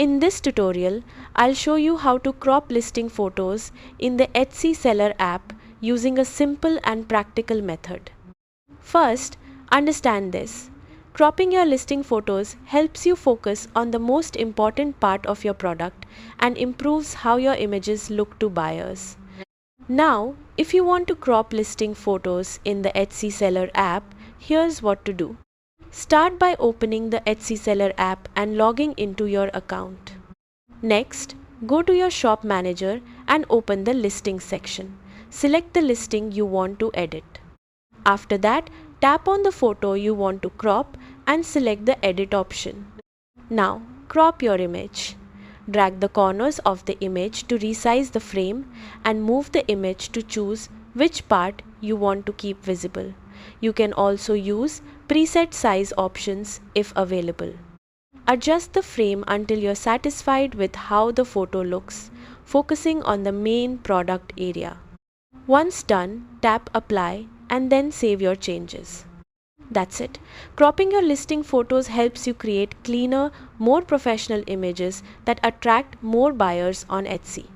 In this tutorial, I'll show you how to crop listing photos in the Etsy seller app using a simple and practical method. First, understand this. Cropping your listing photos helps you focus on the most important part of your product and improves how your images look to buyers. Now, if you want to crop listing photos in the Etsy seller app, here's what to do. Start by opening the Etsy seller app and logging into your account. Next, go to your shop manager and open the listings section. Select the listing you want to edit. After that, tap on the photo you want to crop and select the edit option. Now, crop your image. Drag the corners of the image to resize the frame and move the image to choose which part you want to keep visible. You can also use preset size options if available. Adjust the frame until you're satisfied with how the photo looks, focusing on the main product area. Once done, tap Apply and then save your changes. That's it. Cropping your listing photos helps you create cleaner, more professional images that attract more buyers on Etsy.